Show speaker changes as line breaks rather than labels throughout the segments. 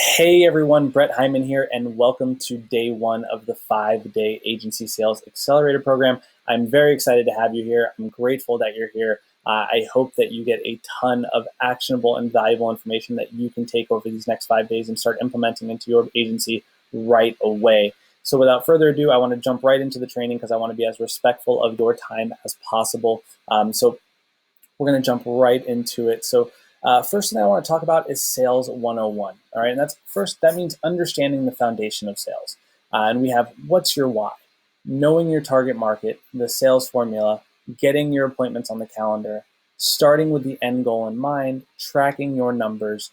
Hey everyone, Brett Hyman here, and welcome to day one of the 5-day agency sales accelerator program. I'm very excited to have you here. I'm grateful that you're here. I hope that you get a ton of actionable and valuable information that you can take over these next 5 days and start implementing into your agency right away. So without further ado, I want to jump right into the training because I want to be as respectful of your time as possible. So we're going to jump right into it. So first thing I want to talk about is sales 101. All right, and that means understanding the foundation of sales. And we have what's your why, knowing your target market, the sales formula, getting your appointments on the calendar, starting with the end goal in mind, tracking your numbers,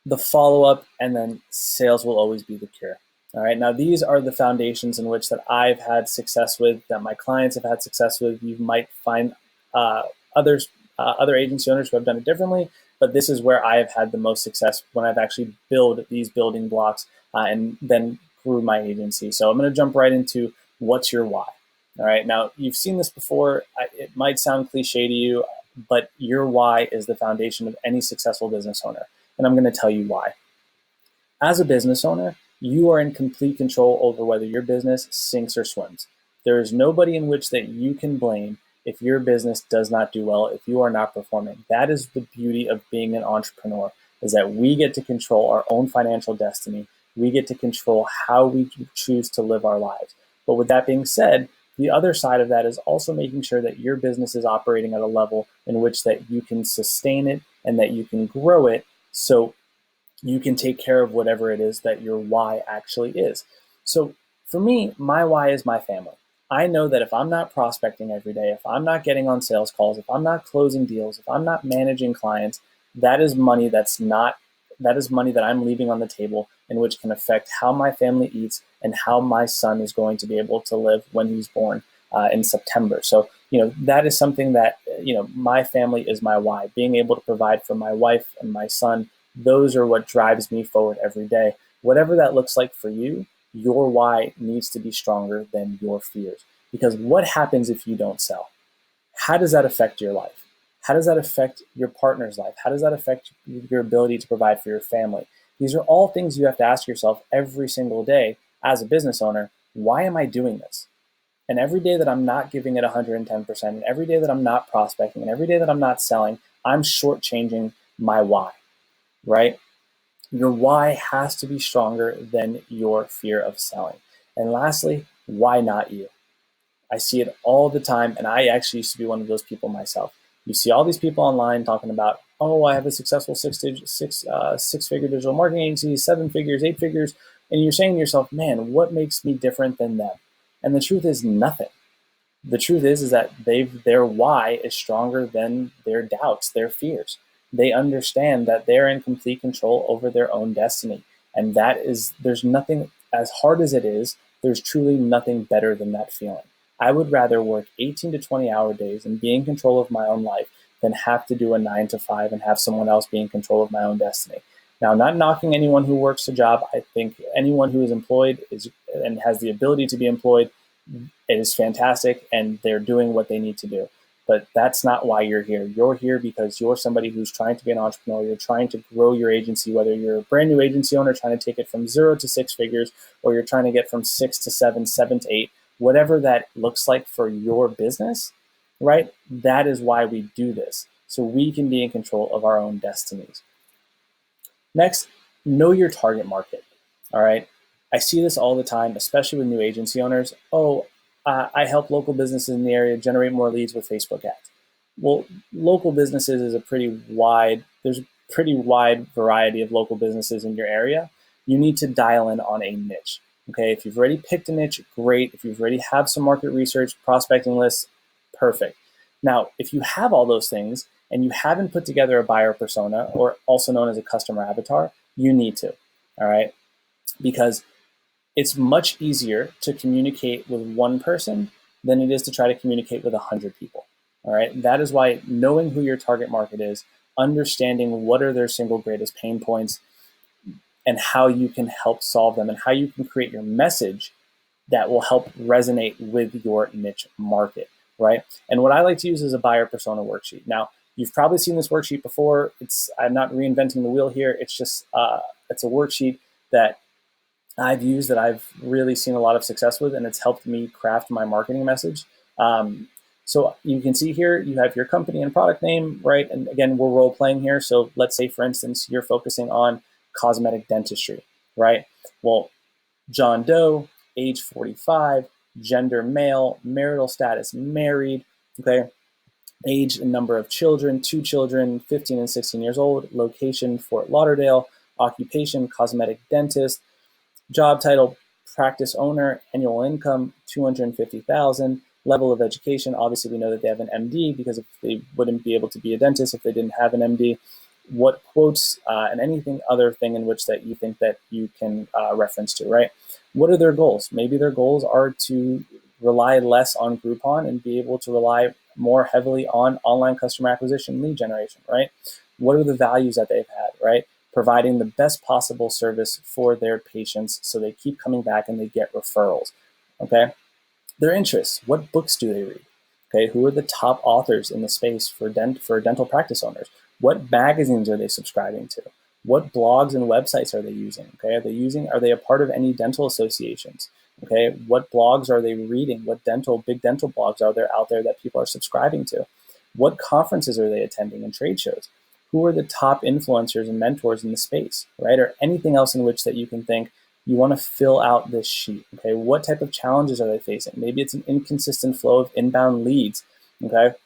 the follow-up, and then sales will always be the cure. All right, now these are the foundations in which that I've had success with, that my clients have had success with. You might find other agency owners who have done it differently, but this is where I have had the most success when I've actually built these building blocks and then grew my agency. So I'm going to jump right into what's your why. All right, now you've seen this before. It might sound cliche to you, but your why is the foundation of any successful business owner. And I'm going to tell you why. As a business owner, you are in complete control over whether your business sinks or swims. There is nobody in which that you can blame if your business does not do well, if you are not performing. That is the beauty of being an entrepreneur, is that we get to control our own financial destiny. We get to control how we choose to live our lives. But with that being said, the other side of that is also making sure that your business is operating at a level in which that you can sustain it and that you can grow it, so you can take care of whatever it is that your why actually is. So for me, my why is my family. I know that if I'm not prospecting every day, if I'm not getting on sales calls, if I'm not closing deals, if I'm not managing clients, that is money that I'm leaving on the table, in which can affect how my family eats and how my son is going to be able to live when he's born in September. So, that is something that, my family is my why. Being able to provide for my wife and my son, those are what drives me forward every day. Whatever that looks like for you, your why needs to be stronger than your fears. Because what happens if you don't sell? How does that affect your life? How does that affect your partner's life? How does that affect your ability to provide for your family? These are all things you have to ask yourself every single day as a business owner. Why am I doing this? And every day that I'm not giving it 110%, and every day that I'm not prospecting, and every day that I'm not selling, I'm shortchanging my why, right? Your why has to be stronger than your fear of selling. And lastly, why not you? I see it all the time, and I actually used to be one of those people myself. You see all these people online talking about, oh, I have a successful six-figure digital marketing agency, 7 figures, 8 figures, and you're saying to yourself, man, what makes me different than them? And the truth is nothing. The truth is that their why is stronger than their doubts, their fears. They understand that they're in complete control over their own destiny. And there's nothing, as hard as it is, there's truly nothing better than that feeling. I would rather work 18 to 20-hour days and be in control of my own life than have to do a 9 to 5 and have someone else be in control of my own destiny. Now, I'm not knocking anyone who works a job. I think anyone who is employed and has the ability to be employed, it is fantastic, and they're doing what they need to do. But that's not why you're here. You're here because you're somebody who's trying to be an entrepreneur. You're trying to grow your agency, whether you're a brand new agency owner trying to take it from 0 to 6 figures, or you're trying to get from 6 to 7, 7 to 8, whatever that looks like for your business, right? That is why we do this, so we can be in control of our own destinies. Next, know your target market. All right. I see this all the time, especially with new agency owners. Oh, I help local businesses in the area generate more leads with Facebook ads. Well, local businesses is there's a pretty wide variety of local businesses in your area. You need to dial in on a niche. Okay. If you've already picked a niche, great. If you've already have some market research, prospecting lists, perfect. Now, if you have all those things and you haven't put together a buyer persona, or also known as a customer avatar, you need to, all right? Because it's much easier to communicate with one person than it is to try to communicate with 100 people, all right? That is why knowing who your target market is, understanding what are their single greatest pain points, and how you can help solve them, and how you can create your message that will help resonate with your niche market, right? And what I like to use is a buyer persona worksheet. Now, You've probably seen this worksheet before. I'm not reinventing the wheel here. It's just it's a worksheet that I've used, that I've really seen a lot of success with, and it's helped me craft my marketing message. So you can see here, you have your company and product name, right? And again, we're role playing here. So let's say, for instance, you're focusing on cosmetic dentistry, right? Well, John Doe, age 45, gender male, marital status married, okay? Age and number of children, 2 children, 15 and 16 years old, location Fort Lauderdale, occupation cosmetic dentist, job title practice owner, annual income 250,000, level of education. Obviously, we know that they have an MD, because if they wouldn't be able to be a dentist if they didn't have an MD. What quotes and anything other thing in which that you think that you can reference to, right? What are their goals? Maybe their goals are to rely less on Groupon and be able to rely more heavily on online customer acquisition, lead generation, right? What are the values that they've had, right? Providing the best possible service for their patients so they keep coming back and they get referrals, okay? Their interests, what books do they read? Okay, who are the top authors in the space for dental practice owners? What magazines are they subscribing to? What blogs and websites are they using? Okay, are they a part of any dental associations? Okay, what blogs are they reading? What big dental blogs are there out there that people are subscribing to? What conferences are they attending and trade shows? Who are the top influencers and mentors in the space, right? Or anything else in which that you can think you want to fill out this sheet. Okay, what type of challenges are they facing? Maybe it's an inconsistent flow of inbound leads. Okay,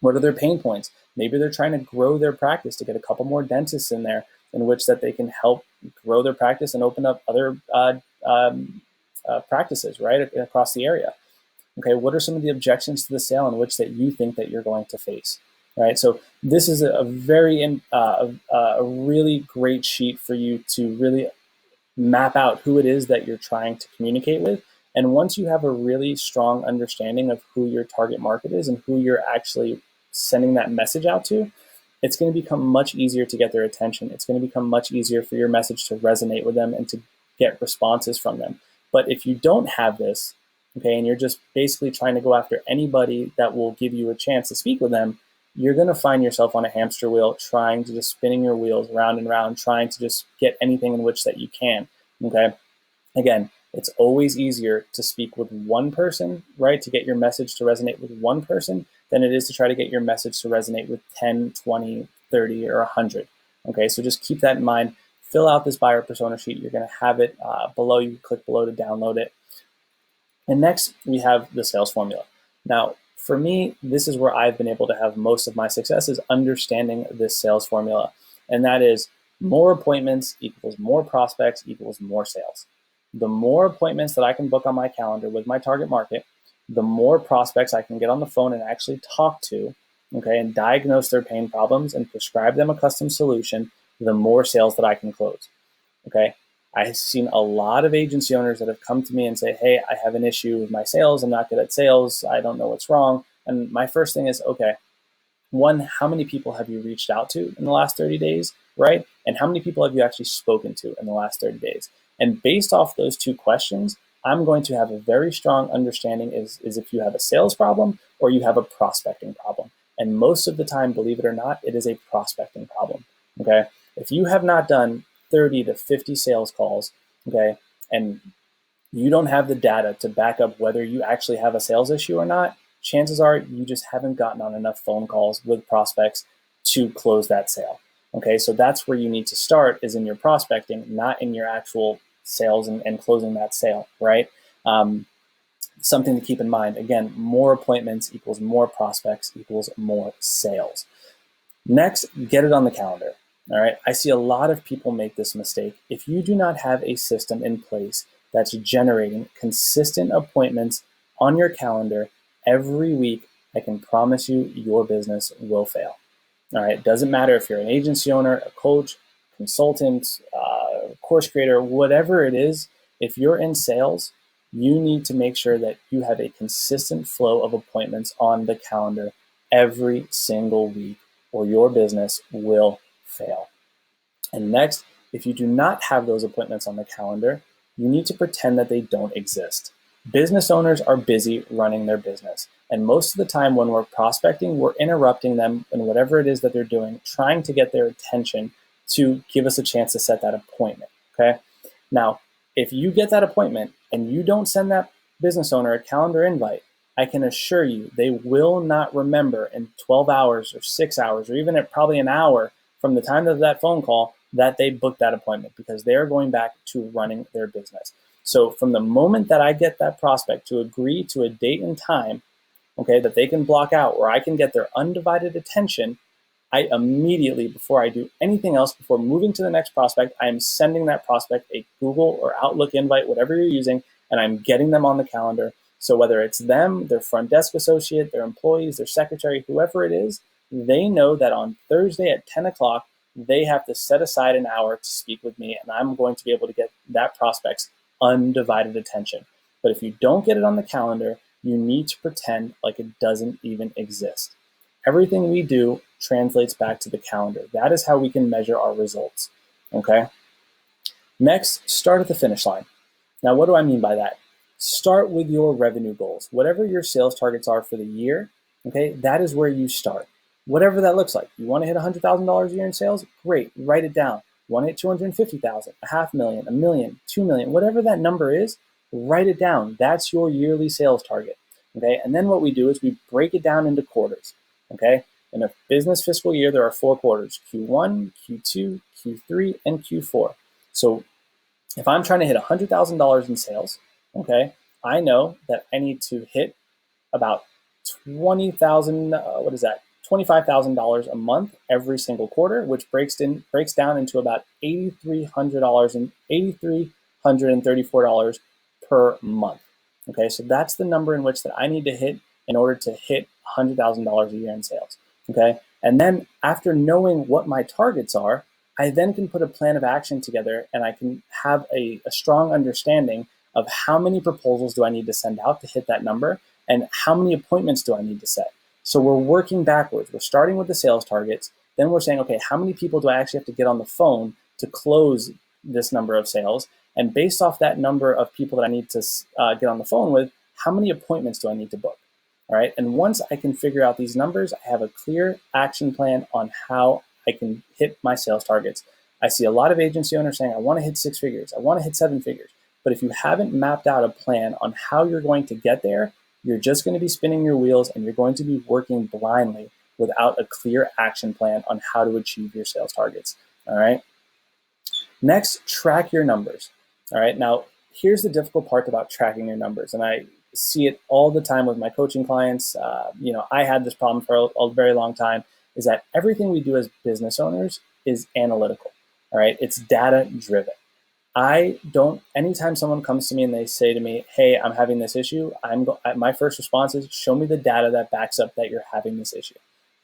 what are their pain points? Maybe they're trying to grow their practice to get a couple more dentists in there, in which that they can help grow their practice and open up other practices, right, across the area. Okay, what are some of the objections to the sale in which that you think that you're going to face? Right, so this is a really great sheet for you to really map out who it is that you're trying to communicate with. And once you have a really strong understanding of who your target market is and who you're actually sending that message out to, it's going to become much easier to get their attention. It's going to become much easier for your message to resonate with them and to get responses from them. But if you don't have this, okay, and you're just basically trying to go after anybody that will give you a chance to speak with them, you're going to find yourself on a hamster wheel, trying to just spinning your wheels round and round, trying to just get anything in which that you can. Okay. Again, it's always easier to speak with one person, right, to get your message to resonate with one person, than it is to try to get your message to resonate with 10, 20, 30, or 100. Okay, so just keep that in mind. Fill out this buyer persona sheet. You're going to have it below. You can click below to download it. And next, we have the sales formula. Now, for me, this is where I've been able to have most of my success, is understanding this sales formula. And that is more appointments equals more prospects equals more sales. The more appointments that I can book on my calendar with my target market, the more prospects I can get on the phone and actually talk to, okay, and diagnose their pain problems and prescribe them a custom solution, the more sales that I can close. Okay. I've seen a lot of agency owners that have come to me and say, hey, I have an issue with my sales. I'm not good at sales. I don't know what's wrong. And my first thing is, okay, one, how many people have you reached out to in the last 30 days, right? And how many people have you actually spoken to in the last 30 days? And based off those two questions, I'm going to have a very strong understanding is if you have a sales problem or you have a prospecting problem. And most of the time, believe it or not, it is a prospecting problem, okay? If you have not done 30 to 50 sales calls, okay, and you don't have the data to back up whether you actually have a sales issue or not, chances are you just haven't gotten on enough phone calls with prospects to close that sale. Okay, so that's where you need to start, is in your prospecting, not in your actual sales and closing that sale, right? Something to keep in mind. Again, more appointments equals more prospects equals more sales. Next, get it on the calendar. All right, I see a lot of people make this mistake. If you do not have a system in place that's generating consistent appointments on your calendar every week, I can promise you your business will fail. All right, it doesn't matter if you're an agency owner, a coach, consultant, course creator, whatever it is. If you're in sales, you need to make sure that you have a consistent flow of appointments on the calendar every single week, or your business will fail. And next, if you do not have those appointments on the calendar, you need to pretend that they don't exist. Business owners are busy running their business. And most of the time when we're prospecting, we're interrupting them in whatever it is that they're doing, trying to get their attention to give us a chance to set that appointment. Okay. Now, if you get that appointment and you don't send that business owner a calendar invite, I can assure you they will not remember in 12 hours or 6 hours or even at probably an hour from the time of that phone call that they booked that appointment, because they're going back to running their business. So from the moment that I get that prospect to agree to a date and time, okay, that they can block out where I can get their undivided attention, I immediately, before I do anything else, before moving to the next prospect, I am sending that prospect a Google or Outlook invite, whatever you're using, and I'm getting them on the calendar. So whether it's them, their front desk associate, their employees, their secretary, whoever it is, they know that on Thursday at 10 o'clock, they have to set aside an hour to speak with me, and I'm going to be able to get that prospect's undivided attention. But if you don't get it on the calendar, you need to pretend like it doesn't even exist. Everything we do translates back to the calendar. That is how we can measure our results. Okay. Next, start at the finish line. Now, what do I mean by that? Start with your revenue goals. Whatever your sales targets are for the year, okay, that is where you start. Whatever that looks like. You want to hit $100,000 a year in sales? Great, write it down. You want to hit 250,000, $500,000, $1 million, $2 million, whatever that number is, write it down. That's your yearly sales target. Okay, and then what we do is we break it down into quarters. Okay, in a business fiscal year, there are 4 quarters: Q1, Q2, Q3, and Q4. So if I'm trying to hit $100,000 in sales, okay, I know that I need to hit about 20,000. What is that? $25,000 a month every single quarter, which breaks down into about $8,300 and $8,334 per month. Okay, so that's the number in which that I need to hit in order to hit $100,000 a year in sales. Okay, and then after knowing what my targets are, I then can put a plan of action together, and I can have a strong understanding of how many proposals do I need to send out to hit that number, and how many appointments do I need to set. So we're working backwards. We're starting with the sales targets. Then we're saying, okay, how many people do I actually have to get on the phone to close this number of sales? And based off that number of people that I need to get on the phone with, how many appointments do I need to book? All right. And once I can figure out these numbers, I have a clear action plan on how I can hit my sales targets. I see a lot of agency owners saying, I want to hit 6 figures. I want to hit 7 figures. But if you haven't mapped out a plan on how you're going to get there, you're just going to be spinning your wheels, and you're going to be working blindly without a clear action plan on how to achieve your sales targets. All right. Next, track your numbers. All right. Now, here's the difficult part about tracking your numbers, and I see it all the time with my coaching clients. I had this problem for a very long time, is that everything we do as business owners is analytical. All right. It's data driven. Anytime someone comes to me and they say to me, hey, I'm having this issue, my first response is, show me the data that backs up that you're having this issue,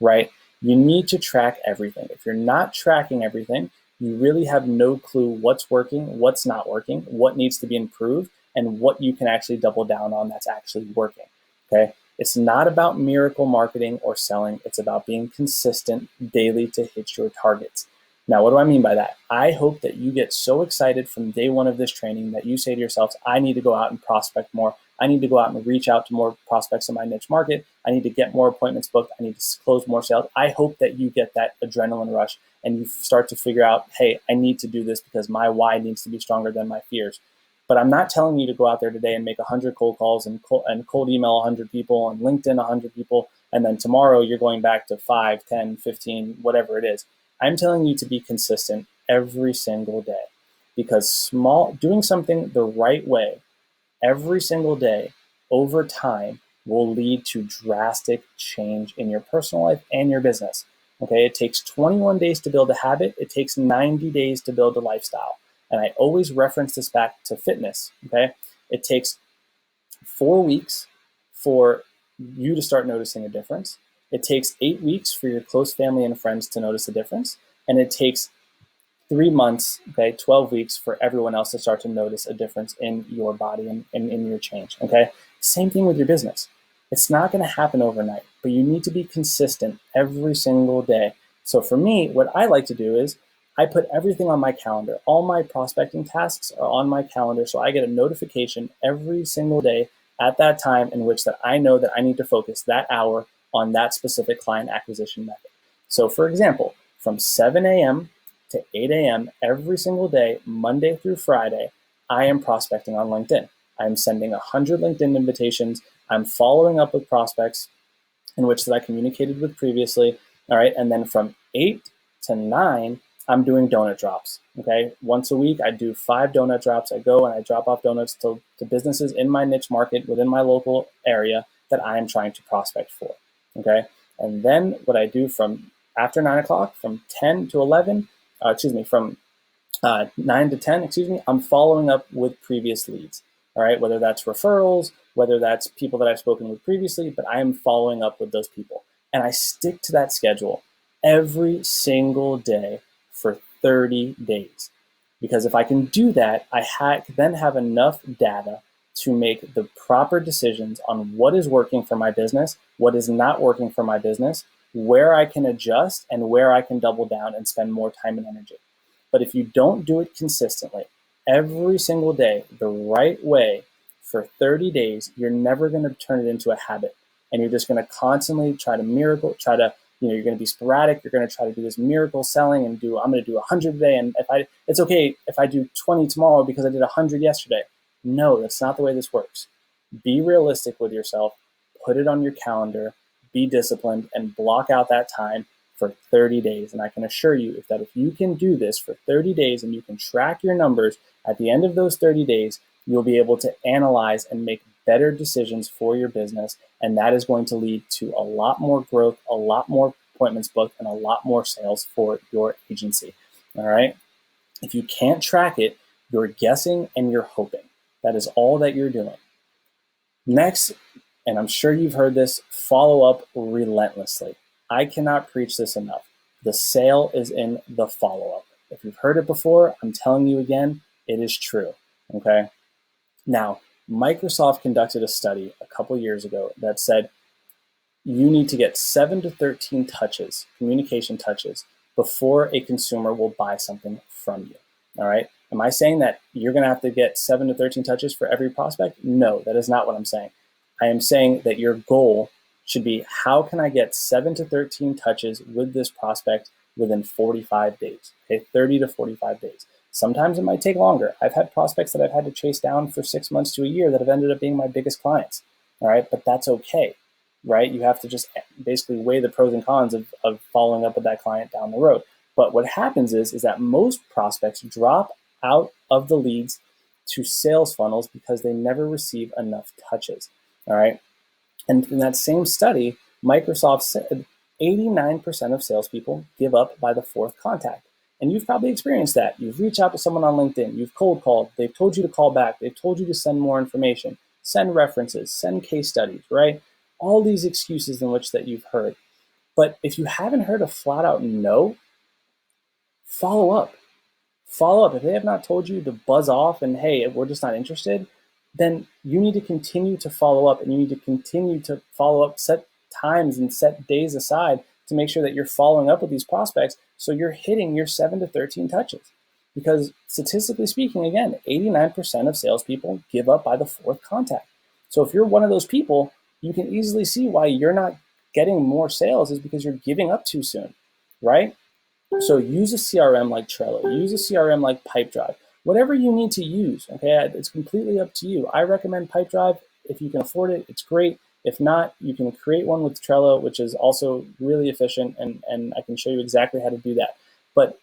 right? You need to track everything. If you're not tracking everything, you really have no clue what's working, what's not working, what needs to be improved, and what you can actually double down on that's actually working, okay? It's not about miracle marketing or selling. It's about being consistent daily to hit your targets. Now, what do I mean by that? I hope that you get so excited from day one of this training that you say to yourselves, I need to go out and prospect more. I need to go out and reach out to more prospects in my niche market. I need to get more appointments booked. I need to close more sales. I hope that you get that adrenaline rush and you start to figure out, hey, I need to do this because my why needs to be stronger than my fears. But I'm not telling you to go out there today and make 100 cold calls and cold email 100 people and LinkedIn 100 people, and then tomorrow you're going back to 5, 10, 15, whatever it is. I'm telling you to be consistent every single day, because doing something the right way every single day over time will lead to drastic change in your personal life and your business. Okay, it takes 21 days to build a habit. It takes 90 days to build a lifestyle. And I always reference this back to fitness. Okay, it takes 4 weeks for you to start noticing a difference. It takes 8 weeks for your close family and friends to notice a difference. And it takes 3 months, okay, 12 weeks for everyone else to start to notice a difference in your body and in your change, okay? Same thing with your business. It's not going to happen overnight, but you need to be consistent every single day. So for me, what I like to do is I put everything on my calendar. All my prospecting tasks are on my calendar, so I get a notification every single day at that time in which that I know that I need to focus that hour on that specific client acquisition method. So for example, from 7 a.m. to 8 a.m. every single day, Monday through Friday, I am prospecting on LinkedIn. I'm sending 100 LinkedIn invitations. I'm following up with prospects in which that I communicated with previously. All right. And then from 8 to 9, I'm doing donut drops. Okay. Once a week, I do 5 donut drops. I go and I drop off donuts to businesses in my niche market within my local area that I am trying to prospect for. Okay. And then what I do from after 9 o'clock, from 10 to 11, from 9 to 10, I'm following up with previous leads. All right, whether that's referrals, whether that's people that I've spoken with previously, but I am following up with those people. And I stick to that schedule every single day for 30 days. Because if I can do that, I then have enough data to make the proper decisions on what is working for my business, what is not working for my business, where I can adjust, and where I can double down and spend more time and energy. But if you don't do it consistently, every single day, the right way for 30 days, you're never going to turn it into a habit. And you're just going to constantly try to you're going to be sporadic. You're going to try to do this miracle selling and I'm going to do 100 today. And it's okay if I do 20 tomorrow because I did 100 yesterday. No, that's not the way this works. Be realistic with yourself. Put it on your calendar. Be disciplined and block out that time for 30 days. And I can assure you that if you can do this for 30 days and you can track your numbers at the end of those 30 days, you'll be able to analyze and make better decisions for your business. And that is going to lead to a lot more growth, a lot more appointments booked, and a lot more sales for your agency. All right. If you can't track it, you're guessing and you're hoping. That is all that you're doing. Next, and I'm sure you've heard this, follow up relentlessly. I cannot preach this enough. The sale is in the follow-up. If you've heard it before, I'm telling you again, it is true. Okay. Now, Microsoft conducted a study a couple years ago that said you need to get 7 to 13 touches, communication touches, before a consumer will buy something from you. All right. Am I saying that you're going to have to get 7 to 13 touches for every prospect? No, that is not what I'm saying. I am saying that your goal should be, how can I get 7 to 13 touches with this prospect within 45 days? Okay, 30 to 45 days. Sometimes it might take longer. I've had prospects that I've had to chase down for 6 months to a year that have ended up being my biggest clients. All right, but that's okay, right? You have to just basically weigh the pros and cons of following up with that client down the road. But what happens is that most prospects drop out of the leads to sales funnels because they never receive enough touches. All right. And in that same study, Microsoft said 89% of salespeople give up by the 4th contact. And you've probably experienced that. You've reached out to someone on LinkedIn, you've cold called, they've told you to call back, they've told you to send more information, send references, send case studies, right? All these excuses in which that you've heard. But if you haven't heard a flat out no, follow up. Follow up. If they have not told you to buzz off and, hey, we're just not interested, then you need to continue to follow up, and you need to continue to follow up, set times and set days aside to make sure that you're following up with these prospects so you're hitting your 7 to 13 touches. Because statistically speaking, again, 89% of salespeople give up by the 4th contact. So if you're one of those people, you can easily see why you're not getting more sales is because you're giving up too soon, right? So use a CRM like Trello, use a CRM like Pipedrive, whatever you need to use. Okay, it's completely up to you. I recommend Pipedrive. If you can afford it, it's great. If not, you can create one with Trello, which is also really efficient, and I can show you exactly how to do that. But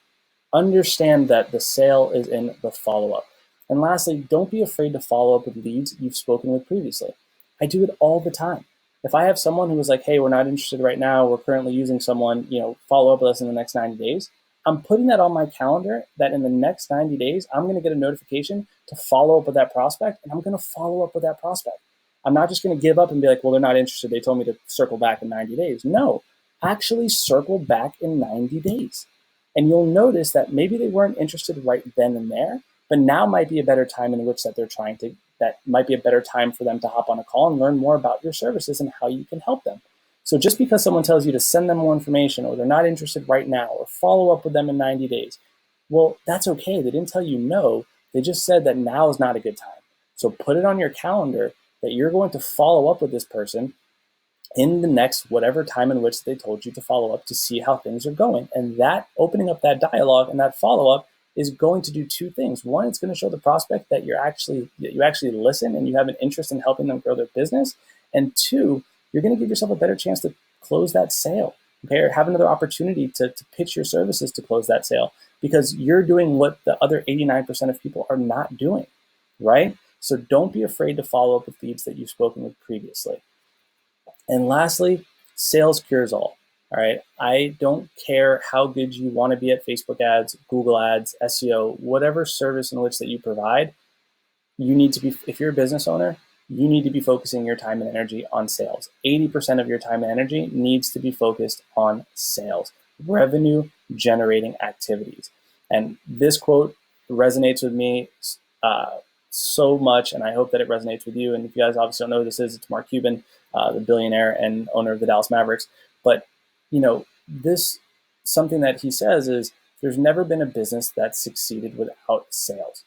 understand that the sale is in the follow-up. And lastly, don't be afraid to follow up with leads you've spoken with previously. I do it all the time. If I have someone who is like, hey, we're not interested right now, we're currently using someone, follow up with us in the next 90 days, I'm putting that on my calendar that in the next 90 days, I'm going to get a notification to follow up with that prospect, and I'm going to follow up with that prospect. I'm not just going to give up and be like, well, they're not interested. They told me to circle back in 90 days. No, actually circle back in 90 days. And you'll notice that maybe they weren't interested right then and there, but now might be a better time in which that that might be a better time for them to hop on a call and learn more about your services and how you can help them. So just because someone tells you to send them more information, or they're not interested right now, or follow up with them in 90 days, Well, that's okay. They didn't tell you no. They just said that now is not a good time. So put it on your calendar that you're going to follow up with this person in the next whatever time in which they told you to follow up to see how things are going. And that opening up that dialogue and that follow up is going to do two things. One, it's going to show the prospect that you actually listen and you have an interest in helping them grow their business. And two, you're going to give yourself a better chance to close that sale. Okay, or have another opportunity to pitch your services to close that sale because you're doing what the other 89% of people are not doing, right? So don't be afraid to follow up with leads that you've spoken with previously. And lastly, sales cures all. All right. I don't care how good you want to be at Facebook ads, Google ads, SEO, whatever service in which that you provide, you need to be, if you're a business owner, you need to be focusing your time and energy on sales. 80% of your time and energy needs to be focused on sales, revenue generating activities. And this quote resonates with me so much, and I hope that it resonates with you. And if you guys obviously don't know who this is, it's Mark Cuban, the billionaire and owner of the Dallas Mavericks. But, this, something that he says is there's never been a business that succeeded without sales.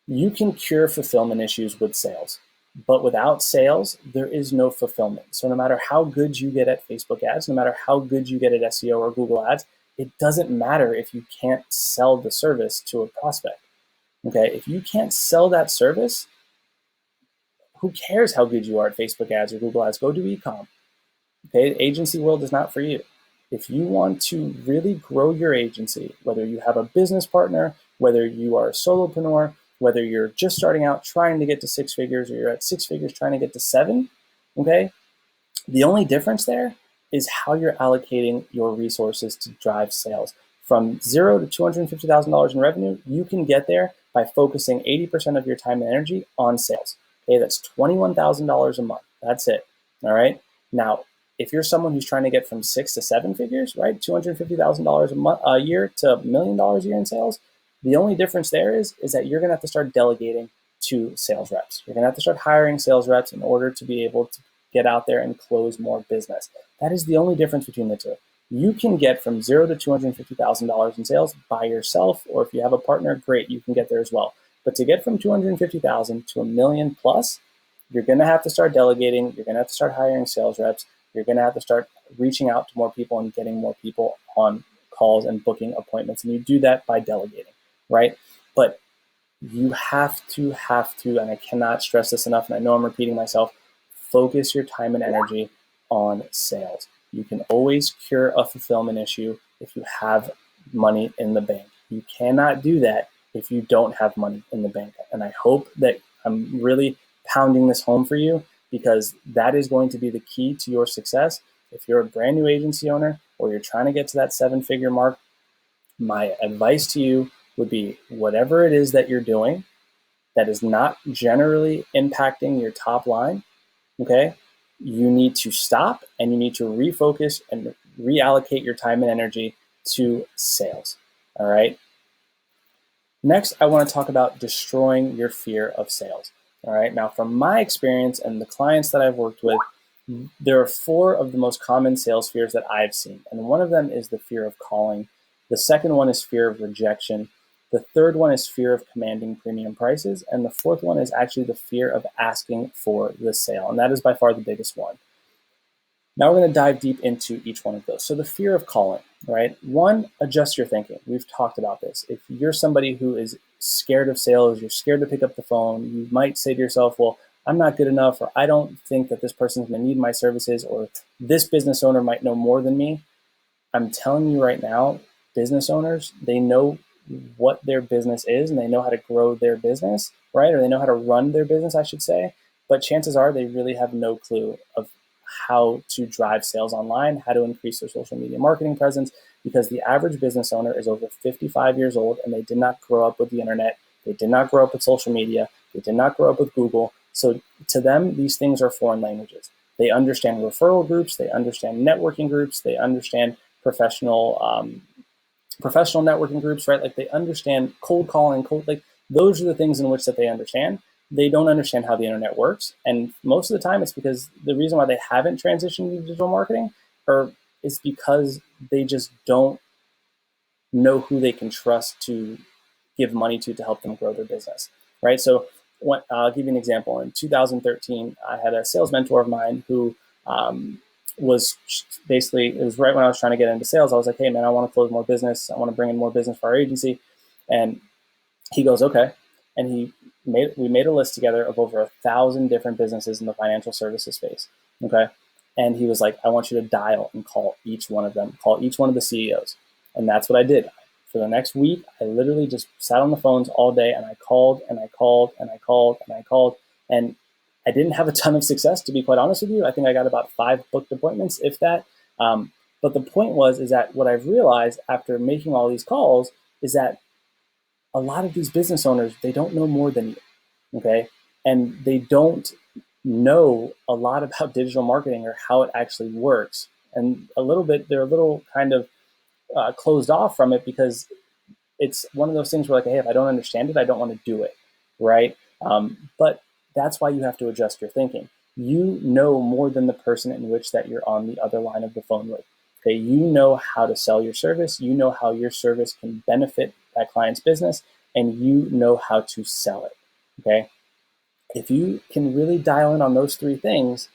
You can cure fulfillment issues with sales, but without sales, there is no fulfillment. So no matter how good you get at Facebook ads, no matter how good you get at SEO or Google ads, it doesn't matter if you can't sell the service to a prospect. Okay, if you can't sell that service, who cares how good you are at Facebook ads or Google ads? Go do e-com. Okay, agency world is not for you. If you want to really grow your agency, whether you have a business partner, whether you are a solopreneur, whether you're just starting out trying to get to six figures or you're at six figures trying to get to seven, okay, the only difference there is how you're allocating your resources to drive sales. From $0 to $250,000 in revenue, you can get there by focusing 80% of your time and energy on sales. Okay, that's $21,000 a month. That's it. All right. Now, if you're someone who's trying to get from 6 to 7 figures, right, $250,000 a year to $1 million a year in sales, the only difference there is that you're going to have to start delegating to sales reps. You're going to have to start hiring sales reps in order to be able to get out there and close more business. That is the only difference between the two. You can get from $0 to $250,000 in sales by yourself, or if you have a partner, great, you can get there as well. But to get from $250,000 to $1 million plus, you're going to have to start delegating. You're going to have to start hiring sales reps. You're going to have to start reaching out to more people and getting more people on calls and booking appointments. And you do that by delegating, right? But you have to, and I cannot stress this enough, and I know I'm repeating myself, focus your time and energy on sales. You can always cure a fulfillment issue if you have money in the bank. You cannot do that if you don't have money in the bank. And I hope that I'm really pounding this home for you because that is going to be the key to your success. If you're a brand new agency owner or you're trying to get to that 7-figure mark, my advice to you would be whatever it is that you're doing that is not generally impacting your top line, okay, you need to stop and you need to refocus and reallocate your time and energy to sales. All right. Next, I want to talk about destroying your fear of sales. All right. Now, from my experience and the clients that I've worked with, there are 4 of the most common sales fears that I've seen. And one of them is the fear of calling. The second one is fear of rejection. The third one is fear of commanding premium prices. And the fourth one is actually the fear of asking for the sale. And that is by far the biggest one. Now we're going to dive deep into each one of those. So the fear of calling, right? One, adjust your thinking. We've talked about this. If you're somebody who is scared of sales, you're scared to pick up the phone, you might say to yourself, well, I'm not good enough, or I don't think that this person's going to need my services, or this business owner might know more than me. I'm telling you right now, business owners, they know what their business is and they know how to grow their business, right? Or they know how to run their business, I should say. But chances are they really have no clue of how to drive sales online, how to increase their social media marketing presence, because the average business owner is over 55 years old and they did not grow up with the internet. They did not grow up with social media. They did not grow up with Google. So to them, these things are foreign languages. They understand referral groups. They understand networking groups. They understand professional networking groups, right? Like they understand cold calling, like those are the things in which that they understand. They don't understand how the internet works. And most of the time it's because the reason why they haven't transitioned to digital marketing is because they just don't know who they can trust to give money to help them grow their business, right? So I'll give you an example. In 2013, I had a sales mentor of mine who was basically, it was right when I was trying to get into sales. I was like, hey man, I want to close more business. I want to bring in more business for our agency. And he goes, okay. And we made a list together of over 1,000 different businesses in the financial services space. Okay. And he was like, I want you to dial and call each one of them, call each one of the CEOs. And that's what I did. For the next week, I literally just sat on the phones all day and I called and I called and I called and I called. And I didn't have a ton of success, to be quite honest with you. I think I got about 5 booked appointments, if that. But the point is that what I've realized after making all these calls is that a lot of these business owners, they don't know more than you, okay? And they don't know a lot about digital marketing or how it actually works. And they're a little kind of closed off from it because it's one of those things where like, hey, if I don't understand it, I don't want to do it, right? But that's why you have to adjust your thinking. You know more than the person in which that you're on the other line of the phone with. Okay, you know how to sell your service. You know how your service can benefit that client's business, and you know how to sell it. Okay, if you can really dial in on those 3 things,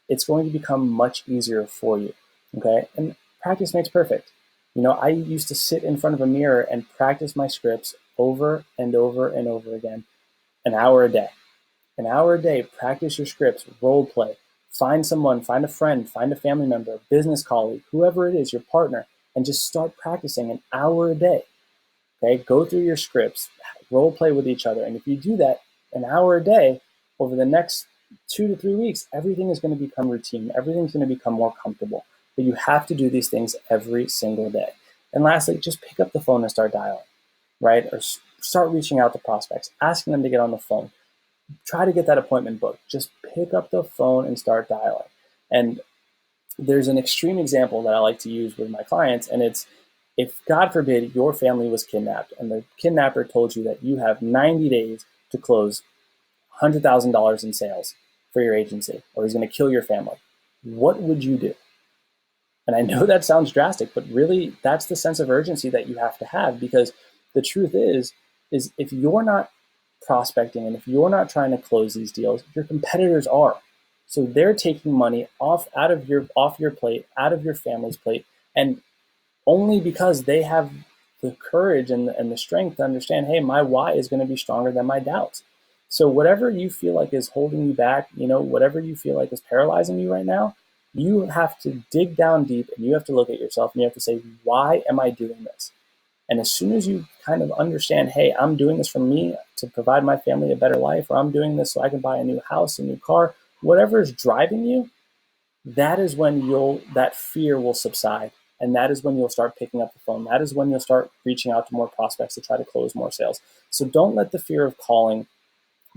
it's going to become much easier for you. Okay, and practice makes perfect. I used to sit in front of a mirror and practice my scripts over and over and over again, an hour a day. An hour a day, practice your scripts, role play, find someone, find a friend, find a family member, a business colleague, whoever it is, your partner, and just start practicing an hour a day. Okay, go through your scripts, role play with each other. And if you do that an hour a day over the next 2 to 3 weeks, everything is going to become routine. Everything's going to become more comfortable. But you have to do these things every single day. And lastly, just pick up the phone and start dialing, right? Or start reaching out to prospects, asking them to get on the phone. Try to get that appointment booked. Just pick up the phone and start dialing. And there's an extreme example that I like to use with my clients, and it's if, God forbid, your family was kidnapped and the kidnapper told you that you have 90 days to close $100,000 in sales for your agency, or he's going to kill your family, what would you do? And I know that sounds drastic, but really that's the sense of urgency that you have to have, because the truth is if you're not prospecting and if you're not trying to close these deals, your competitors are. So they're taking money off your plate, out of your family's plate, and only because they have the courage and the strength to understand, hey, my why is going to be stronger than my doubts. So whatever you feel like is holding you back, whatever you feel like is paralyzing you right now, you have to dig down deep and you have to look at yourself and you have to say, why am I doing this? And as soon as you kind of understand, hey, I'm doing this for me to provide my family a better life, or I'm doing this so I can buy a new house, a new car, whatever is driving you, that is when that fear will subside. And that is when you'll start picking up the phone. That is when you'll start reaching out to more prospects to try to close more sales. So don't let the fear of calling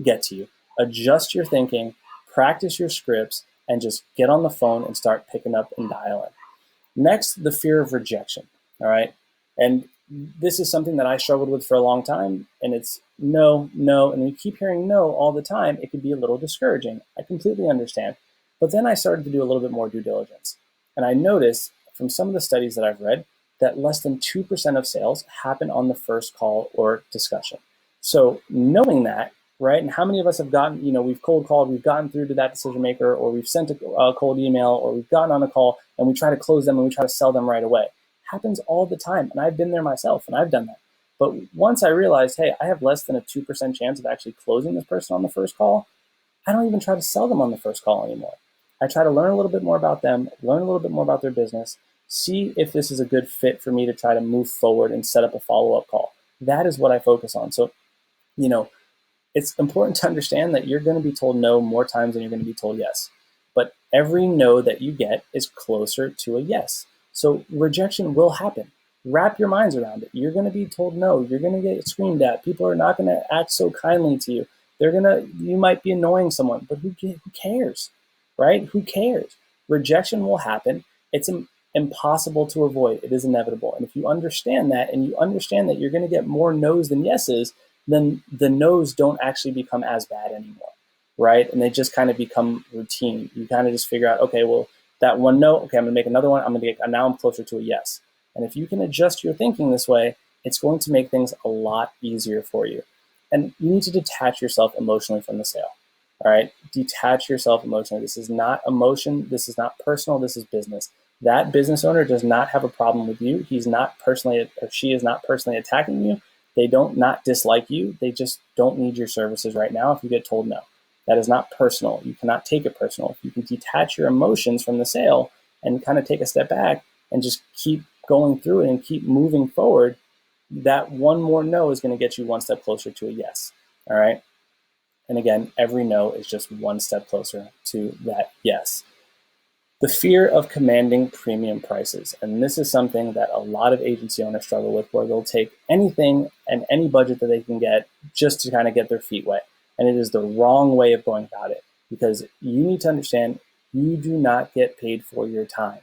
get to you. Adjust your thinking, practice your scripts, and just get on the phone and start picking up and dialing. Next, the fear of rejection. All right. And this is something that I struggled with for a long time. And it's no, no. And you keep hearing no all the time. It can be a little discouraging. I completely understand. But then I started to do a little bit more due diligence. And I noticed from some of the studies that I've read that less than 2% of sales happen on the first call or discussion. So knowing that, right? And how many of us have gotten, we've cold called, we've gotten through to that decision maker, or we've sent a cold email, or we've gotten on a call and we try to close them and we try to sell them right away. Happens all the time. And I've been there myself and I've done that. But once I realized, hey, I have less than a 2% chance of actually closing this person on the first call, I don't even try to sell them on the first call anymore. I try to learn a little bit more about them, learn a little bit more about their business, see if this is a good fit for me to try to move forward and set up a follow-up call. That is what I focus on. So, it's important to understand that you're going to be told no more times than you're going to be told yes. But every no that you get is closer to a yes. So rejection will happen. Wrap your minds around it. You're going to be told no. You're going to get screamed at. People are not going to act so kindly to you. You might be annoying someone, but who cares, right? Who cares? Rejection will happen. It's impossible to avoid. It is inevitable. And if you understand that, and you understand that you're going to get more no's than yeses, then the no's don't actually become as bad anymore, right? And they just kind of become routine. You kind of just figure out, okay, well, that one no, okay, I'm going to make another one. Now I'm closer to a yes. And if you can adjust your thinking this way, it's going to make things a lot easier for you. And you need to detach yourself emotionally from the sale. All right, detach yourself emotionally. This is not emotion. This is not personal. This is business. That business owner does not have a problem with you. He's not personally, or she is not personally attacking you. They don't not dislike you. They just don't need your services right now if you get told no. That is not personal. You cannot take it personal. If you can detach your emotions from the sale and kind of take a step back and just keep going through it and keep moving forward, that one more no is going to get you one step closer to a yes. All right. And again, every no is just one step closer to that yes. The fear of commanding premium prices. And this is something that a lot of agency owners struggle with, where they'll take anything and any budget that they can get just to kind of get their feet wet. And it is the wrong way of going about it, because you need to understand you do not get paid for your time.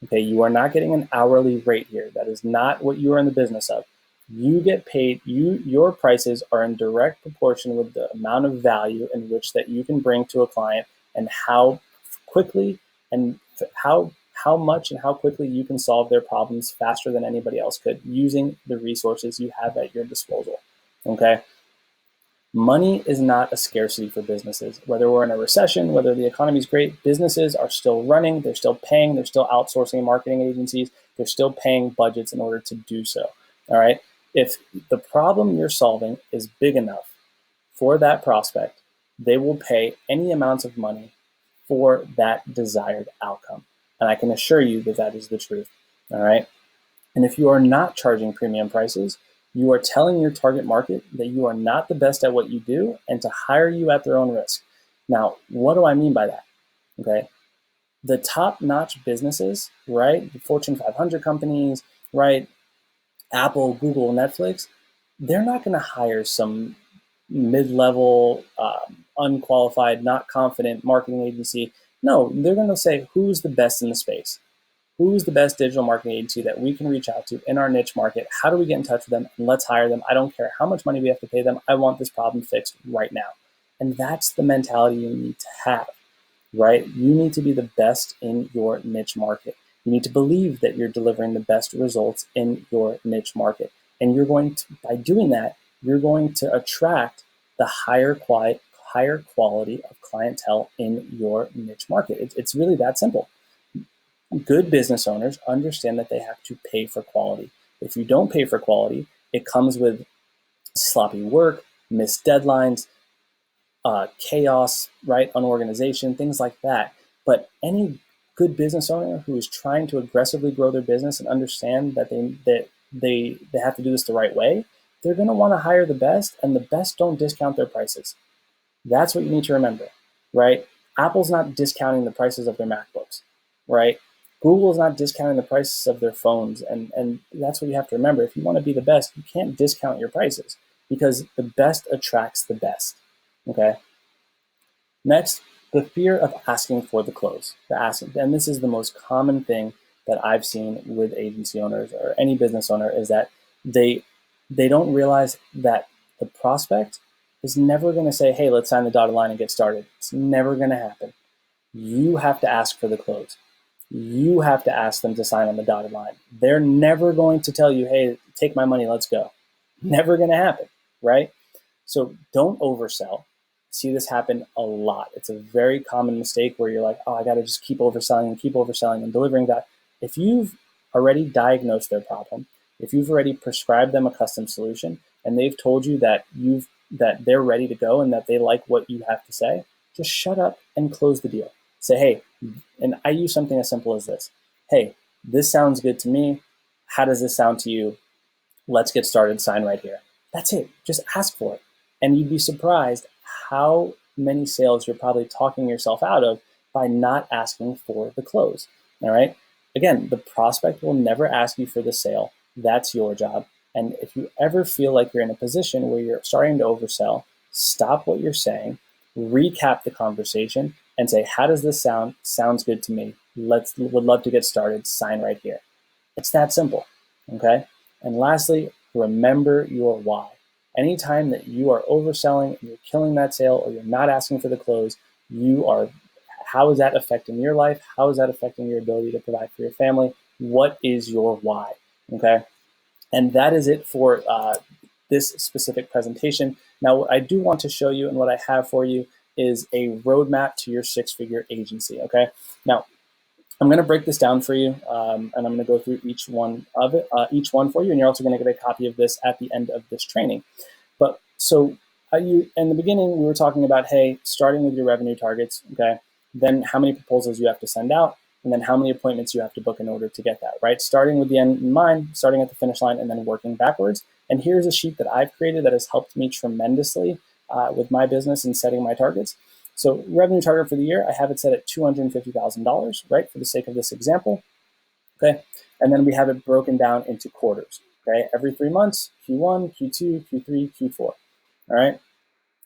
Okay, you are not getting an hourly rate here. That is not what you are in the business of. You get paid, your prices are in direct proportion with the amount of value in which that you can bring to a client, and how quickly and how much and how quickly you can solve their problems faster than anybody else could, using the resources you have at your disposal. Okay? Money is not a scarcity for businesses. Whether we're in a recession, whether the economy is great, businesses are still running, they're still paying, they're still outsourcing marketing agencies, they're still paying budgets in order to do so. All right? If the problem you're solving is big enough for that prospect, they will pay any amounts of money for that desired outcome. And I can assure you that that is the truth. All right? And if you are not charging premium prices, you are telling your target market that you are not the best at what you do and to hire you at their own risk. Now, what do I mean by that? Okay. The top-notch businesses, right? The Fortune 500 companies, right? Apple, Google, Netflix, they're not going to hire some mid-level, unqualified, not confident marketing agency. No, they're going to say, who's the best in the space? Who's the best digital marketing agency that we can reach out to in our niche market? How do we get in touch with them? And let's hire them. I don't care how much money we have to pay them. I want this problem fixed right now. And that's the mentality you need to have, right? You need to be the best in your niche market. You need to believe that you're delivering the best results in your niche market. And you're going to, by doing that, you're going to attract the higher quality of clientele in your niche market. It's really that simple. Good business owners understand that they have to pay for quality. If you don't pay for quality, it comes with sloppy work, missed deadlines, chaos, right, unorganization, things like that. But any good business owner who is trying to aggressively grow their business and understand that they have to do this the right way, they're going to want to hire the best, and the best don't discount their prices. That's what you need to remember, right? Apple's not discounting the prices of their MacBooks, right? Google's not discounting the prices of their phones. And that's what you have to remember. If you want to be the best, you can't discount your prices, because the best attracts the best, okay? Next, the fear of asking for the close. And this is the most common thing that I've seen with agency owners or any business owner, is that they don't realize that the prospect is never going to say, hey, let's sign the dotted line and get started. It's never going to happen. You have to ask for the close. You have to ask them to sign on the dotted line. They're never going to tell you, hey, take my money, let's go. Never going to happen, right? So don't oversell. See this happen a lot. It's a very common mistake where you're like, oh, I got to just keep overselling and delivering that. If you've already diagnosed their problem, if you've already prescribed them a custom solution, and they've told you that they're ready to go and that they like what you have to say, just shut up and close the deal. Say, hey, and I use something as simple as this. Hey, this sounds good to me. How does this sound to you? Let's get started. Sign right here. That's it. Just ask for it. And you'd be surprised how many sales you're probably talking yourself out of by not asking for the close. All right. Again, the prospect will never ask you for the sale. That's your job. And if you ever feel like you're in a position where you're starting to oversell, stop what you're saying, recap the conversation, and say, how does this sound? Sounds good to me. Would love to get started. Sign right here. It's that simple. Okay. And lastly, remember your why. Anytime that you are overselling and you're killing that sale, or you're not asking for the close, how is that affecting your life? How is that affecting your ability to provide for your family? What is your why? okay? And that is it for this specific presentation. Now, what I do want to show you and what I have for you is a roadmap to your six-figure agency, okay? Now, I'm going to break this down for you, and I'm going to go through each one for you, and you're also going to get a copy of this at the end of this training. But so in the beginning, we were talking about, hey, starting with your revenue targets, okay? Then how many proposals you have to send out, and then how many appointments you have to book in order to get that, right? Starting with the end in mind, starting at the finish line, and then working backwards. And here's a sheet that I've created that has helped me tremendously with my business and setting my targets. So revenue target for the year, I have it set at $250,000, right, for the sake of this example, okay? And then we have it broken down into quarters, okay? Every 3 months, Q1, Q2, Q3, Q4, all right?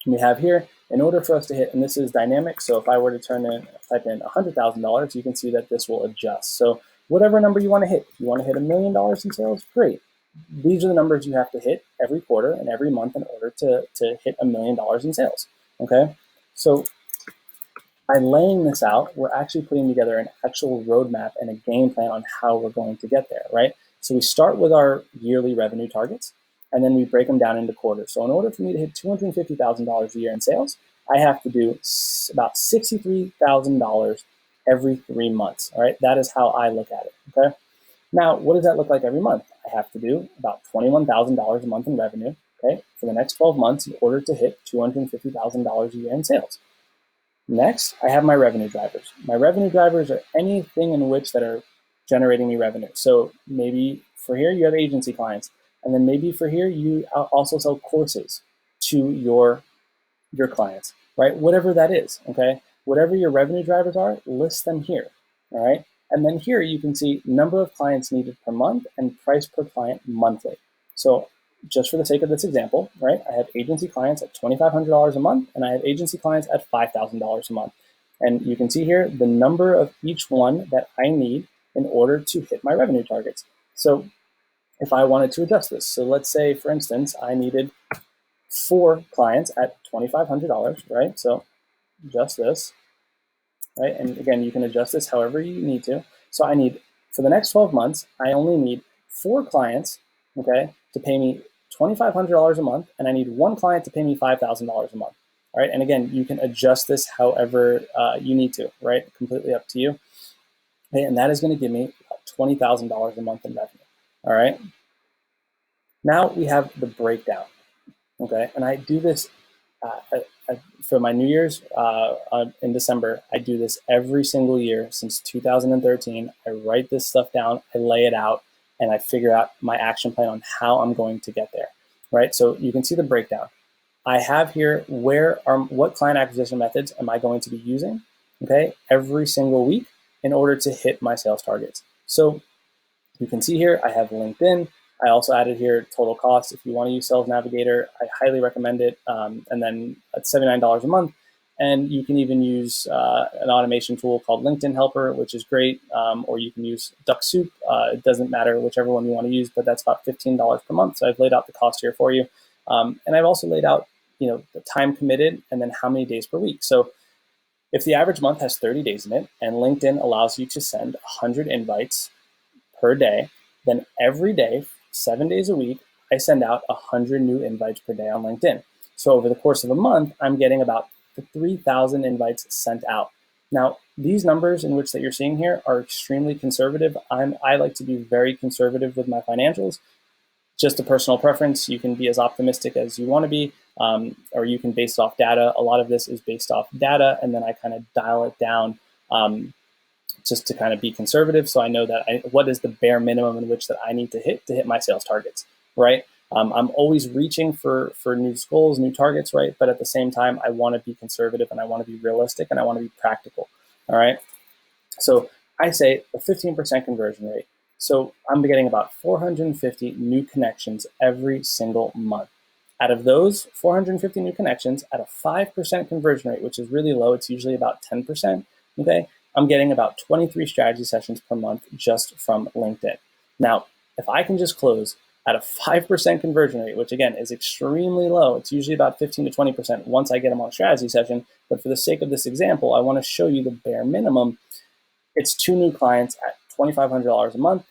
And we have here, in order for us to hit, and this is dynamic, so if I were to type in $100,000, you can see that this will adjust. So whatever number you want to hit, if you want to hit $1 million in sales, great. These are the numbers you have to hit every quarter and every month in order to hit $1 million in sales, okay? So by laying this out, we're actually putting together an actual roadmap and a game plan on how we're going to get there, right? So we start with our yearly revenue targets, and then we break them down into quarters. So in order for me to hit $250,000 a year in sales, I have to do about $63,000 every 3 months, all right? That is how I look at it, okay? Now, what does that look like every month? I have to do about $21,000 a month in revenue, okay, for the next 12 months in order to hit $250,000 a year in sales. Next, I have my revenue drivers. My revenue drivers are anything in which that are generating me revenue. So maybe for here, you have agency clients. And then maybe for here, you also sell courses to your clients, right? Whatever that is, okay? Whatever your revenue drivers are, list them here, all right? And then here you can see number of clients needed per month and price per client monthly. So just for the sake of this example, right, I have agency clients at $2,500 a month, and I have agency clients at $5,000 a month. And you can see here the number of each one that I need in order to hit my revenue targets. So if I wanted to adjust this, so let's say, for instance, I needed 4 clients at $2,500, right? So adjust this, right? And again, you can adjust this however you need to. So I need, for the next 12 months, I only need 4 clients, okay, to pay me $2,500 a month, and I need 1 client to pay me $5,000 a month. All right, and again, you can adjust this however you need to, right? Completely up to you. Okay, and that is going to give me about $20,000 a month in revenue. All right. Now we have the breakdown. Okay, and I do this for my New Year's in December. I do this every single year since 2013. I write this stuff down, I lay it out, and I figure out my action plan on how I'm going to get there, right? So you can see the breakdown. I have here what client acquisition methods am I going to be using, okay, every single week in order to hit my sales targets. So you can see here I have LinkedIn. I also added here total cost. If you want to use Sales Navigator, I highly recommend it. And then at $79 a month. And you can even use an automation tool called LinkedIn Helper, which is great. Or you can use DuckSoup. It doesn't matter whichever one you want to use, but that's about $15 per month. So I've laid out the cost here for you. And I've also laid out, the time committed and then how many days per week. So if the average month has 30 days in it and LinkedIn allows you to send 100 invites per day, then every day, 7 days a week, I send out 100 new invites per day on LinkedIn. So over the course of a month, I'm getting about 3,000 invites sent out. Now, these numbers in which that you're seeing here are extremely conservative. I like to be very conservative with my financials. Just a personal preference. You can be as optimistic as you want to be, or you can base it off data. A lot of this is based off data, and then I kind of dial it down just to kind of be conservative. So I know that what is the bare minimum in which that I need to hit my sales targets, right? I'm always reaching for new goals, new targets, right? But at the same time, I want to be conservative and I want to be realistic and I want to be practical, all right? So I say a 15% conversion rate. So I'm getting about 450 new connections every single month. Out of those 450 new connections at a 5% conversion rate, which is really low, it's usually about 10%, okay? I'm getting about 23 strategy sessions per month just from LinkedIn. Now, if I can just close at a 5% conversion rate, which again is extremely low, it's usually about 15 to 20% once I get them on a strategy session. But for the sake of this example, I want to show you the bare minimum. It's 2 new clients at $2,500 a month.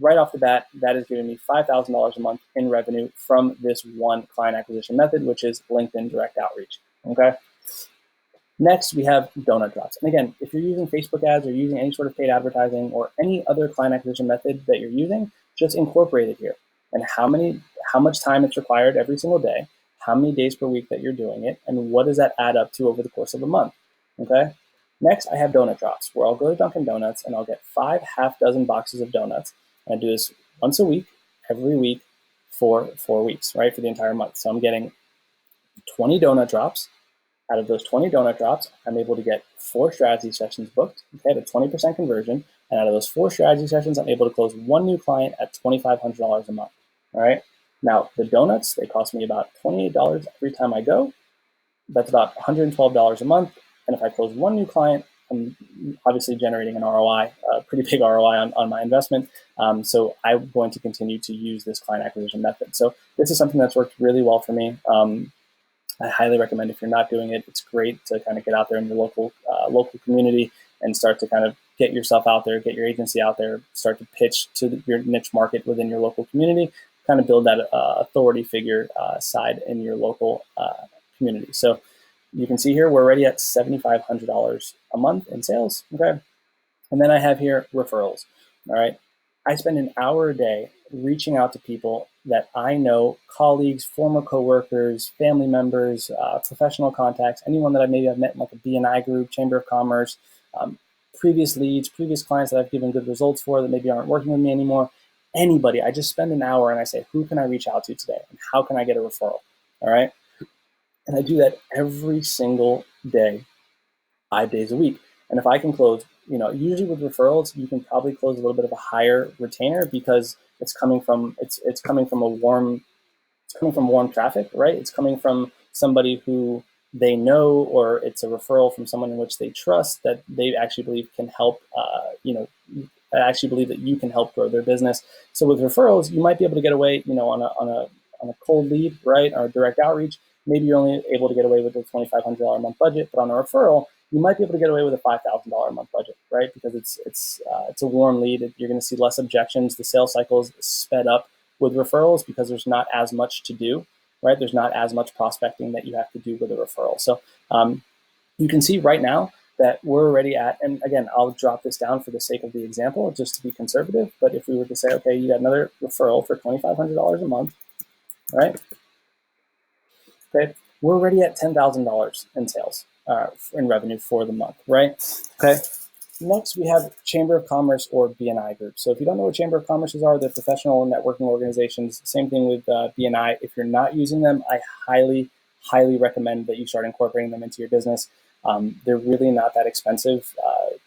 right off the bat, that is giving me $5,000 a month in revenue from this one client acquisition method, which is LinkedIn direct outreach. Okay. Next, we have donut drops. And again, if you're using Facebook ads or using any sort of paid advertising or any other client acquisition method that you're using, just incorporate it here. And how much time it's required every single day, how many days per week that you're doing it, and what does that add up to over the course of a month. Okay. Next, I have donut drops, where I'll go to Dunkin' Donuts and I'll get 5 half dozen boxes of donuts. And I do this once a week, every week for 4 weeks, right, for the entire month. So I'm getting 20 donut drops. Out of those 20 donut drops, I'm able to get 4 strategy sessions booked, okay, at a 20% conversion. And out of those 4 strategy sessions, I'm able to close 1 new client at $2,500 a month. All right. Now, the donuts, they cost me about $28 every time I go. That's about $112 a month. And if I close 1 new client, I'm obviously generating an ROI, a pretty big ROI on my investment. So I'm going to continue to use this client acquisition method. So this is something that's worked really well for me. I highly recommend if you're not doing it, it's great to kind of get out there in your local community and start to kind of get yourself out there, get your agency out there, start to pitch to your niche market within your local community, kind of build that authority figure side in your local community. So you can see here, we're already at $7,500 a month in sales, okay? And then I have here referrals, all right? I spend an hour a day reaching out to people that I know, colleagues, former coworkers, family members, professional contacts, anyone that maybe I've met in like a BNI group, Chamber of Commerce, previous leads, previous clients that I've given good results for that maybe aren't working with me anymore. Anybody, I just spend an hour and I say, who can I reach out to today? And how can I get a referral? All right. And I do that every single day, 5 days a week. And if I can close, usually with referrals, you can probably close a little bit of a higher retainer because it's coming from warm traffic, right? It's coming from somebody who they know, or it's a referral from someone in which they trust that they actually believe can help, I actually believe that you can help grow their business. So with referrals, you might be able to get away, on a cold lead, right, or direct outreach. Maybe you're only able to get away with a $2,500 a month budget, but on a referral, you might be able to get away with a $5,000 a month budget, right? Because it's a warm lead. You're going to see less objections. The sales cycle is sped up with referrals because there's not as much to do, right? There's not as much prospecting that you have to do with a referral. So you can see right now that we're already at, and again, I'll drop this down for the sake of the example, just to be conservative. But if we were to say, okay, you got another referral for $2,500 a month, right? Okay, we're already at $10,000 in sales, in revenue for the month, right? Okay. Next, we have Chamber of Commerce or BNI groups. So if you don't know what Chamber of Commerces are, they're professional networking organizations. Same thing with BNI. If you're not using them, I highly, highly recommend that you start incorporating them into your business. They're really not that expensive.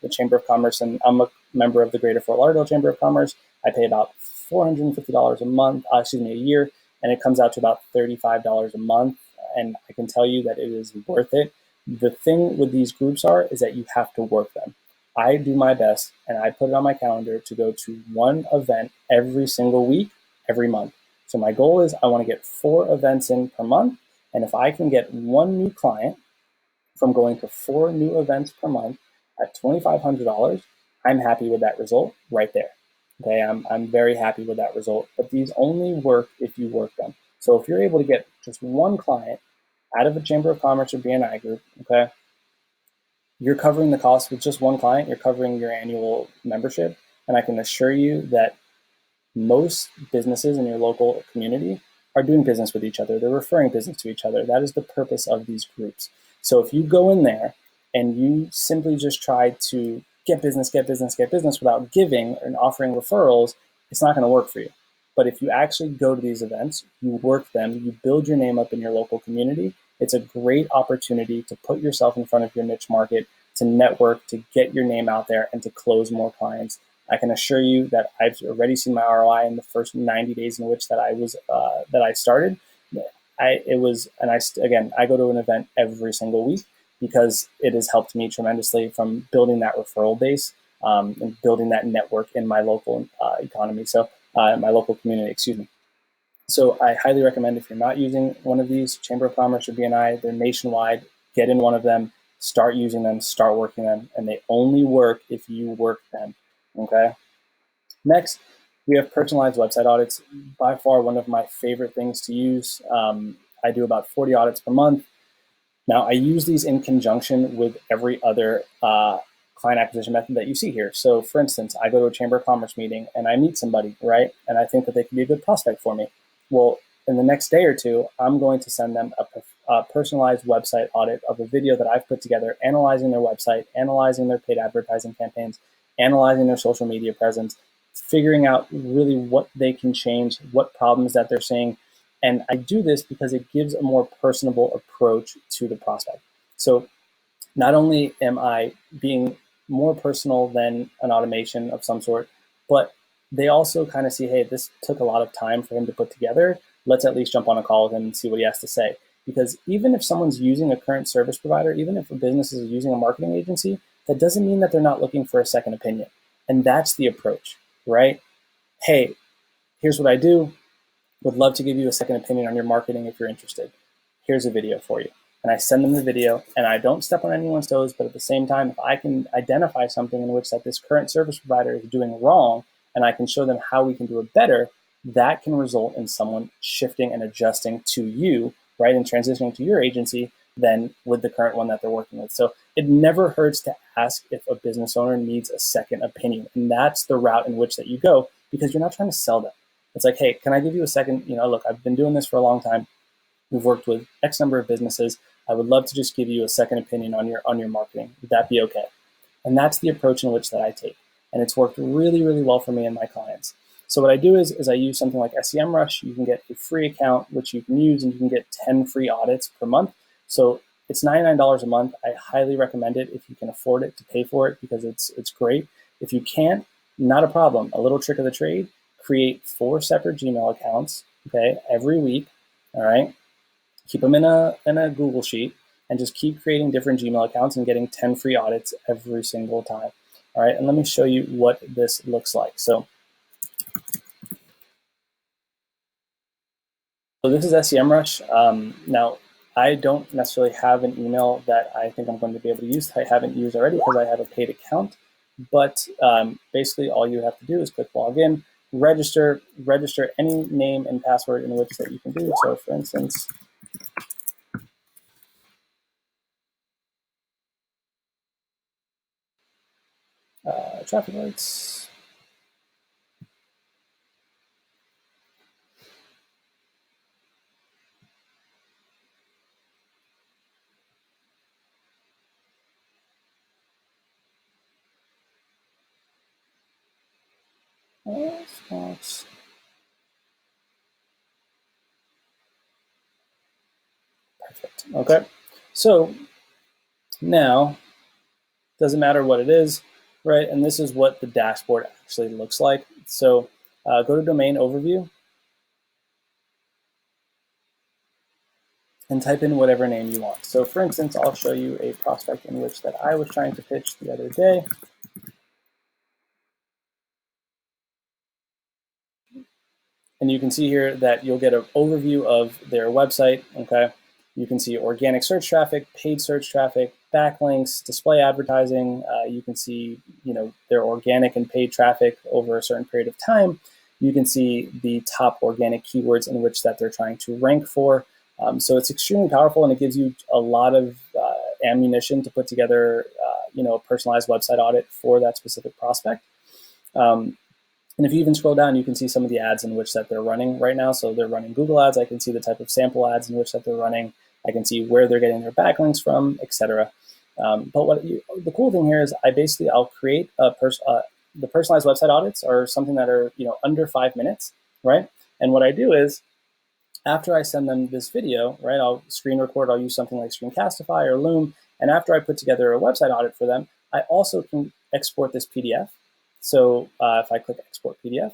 The Chamber of Commerce, and I'm a member of the Greater Fort Lauderdale Chamber of Commerce. I pay about $450 a year, and it comes out to about $35 a month. And I can tell you that it is worth it. The thing with these groups is that you have to work them. I do my best, and I put it on my calendar to go to one event every single week, every month. So my goal is I want to get 4 events in per month. And if I can get 1 new client from going to 4 new events per month at $2,500, I'm happy with that result right there. Okay, I'm very happy with that result. But these only work if you work them. So if you're able to get just 1 client out of a Chamber of Commerce or BNI group, okay, you're covering the cost with just 1 client. You're covering your annual membership. And I can assure you that most businesses in your local community are doing business with each other. They're referring business to each other. That is the purpose of these groups. So if you go in there and you simply just try to get business without giving and offering referrals, it's not going to work for you. But if you actually go to these events, you work them, you build your name up in your local community, it's a great opportunity to put yourself in front of your niche market, to network, to get your name out there, and to close more clients. I can assure you that I've already seen my ROI in the first 90 days in which that I started. I go to an event every single week because it has helped me tremendously from building that referral base and building that network in my local economy. So my local community, excuse me. So I highly recommend, if you're not using one of these, Chamber of Commerce or BNI, they're nationwide, get in one of them, start using them, start working them, and they only work if you work them, okay? Next, We have personalized website audits, by far one of my favorite things to use. I do about 40 audits per month. Now, I use these in conjunction with every other client acquisition method that you see here. So, for instance, I go to a Chamber of Commerce meeting and I meet somebody, right? And I think that they could be a good prospect for me. Well, in the next day or two, I'm going to send them a personalized website audit of a video that I've put together, analyzing their website, analyzing their paid advertising campaigns, analyzing their social media presence, figuring out really what they can change, what problems that they're seeing. And I do this because it gives a more personable approach to the prospect. So not only am I being more personal than an automation of some sort, but they also kind of see, hey, this took a lot of time for him to put together. Let's at least jump on a call with him and see what he has to say. Because even if someone's using a current service provider, even if a business is using a marketing agency, that doesn't mean that they're not looking for a second opinion. And that's the approach, right? Hey, here's what I do. Would love to give you a second opinion on your marketing if you're interested. Here's a video for you. And I send them the video, and I don't step on anyone's toes, but at the same time, if I can identify something in which that this current service provider is doing wrong, and I can show them how we can do it better, that can result in someone shifting and adjusting to you, right, and transitioning to your agency than with the current one that they're working with. So it never hurts to ask if a business owner needs a second opinion. And that's the route in which that you go, because you're not trying to sell them. It's like, hey, can I give you a second? Look, I've been doing this for a long time. We've worked with X number of businesses. I would love to just give you a second opinion on your marketing. Would that be okay? And that's the approach in which that I take. And it's worked really, really well for me and my clients. So what I do is I use something like SEMrush. You can get a free account, which you can use, and you can get 10 free audits per month. So it's $99 a month. I highly recommend it if you can afford it to pay for it, because it's great. If you can't, not a problem. A little trick of the trade: create 4 separate Gmail accounts, okay, every week. All right. Keep them in a Google Sheet, and just keep creating different Gmail accounts and getting 10 free audits every single time. All right, and let me show you what this looks like. So this is SEMrush. Now, I don't necessarily have an email that I think I'm going to be able to use. I haven't used already because I have a paid account. But basically, all you have to do is click login, register any name and password in which that you can do. So, for instance, traffic lights. Perfect. Okay. So now, doesn't matter what it is, right? And this is what the dashboard actually looks like. So go to domain overview and type in whatever name you want. So for instance, I'll show you a prospect in which that I was trying to pitch the other day. And you can see here that you'll get an overview of their website, okay? You can see organic search traffic, paid search traffic, backlinks, display advertising. You can see, their organic and paid traffic over a certain period of time. You can see the top organic keywords in which that they're trying to rank for. So it's extremely powerful, and it gives you a lot of ammunition to put together, a personalized website audit for that specific prospect. And if you even scroll down, you can see some of the ads in which that they're running right now. So they're running Google ads. I can see the type of sample ads in which that they're running. I can see where they're getting their backlinks from, etc. But the cool thing here is I'll create the personalized website audits are something that are under 5 minutes, right? And what I do is, after I send them this video, right, I'll screen record. I'll use something like Screencastify or Loom. And after I put together a website audit for them, I also can export this PDF. So if I click export PDF,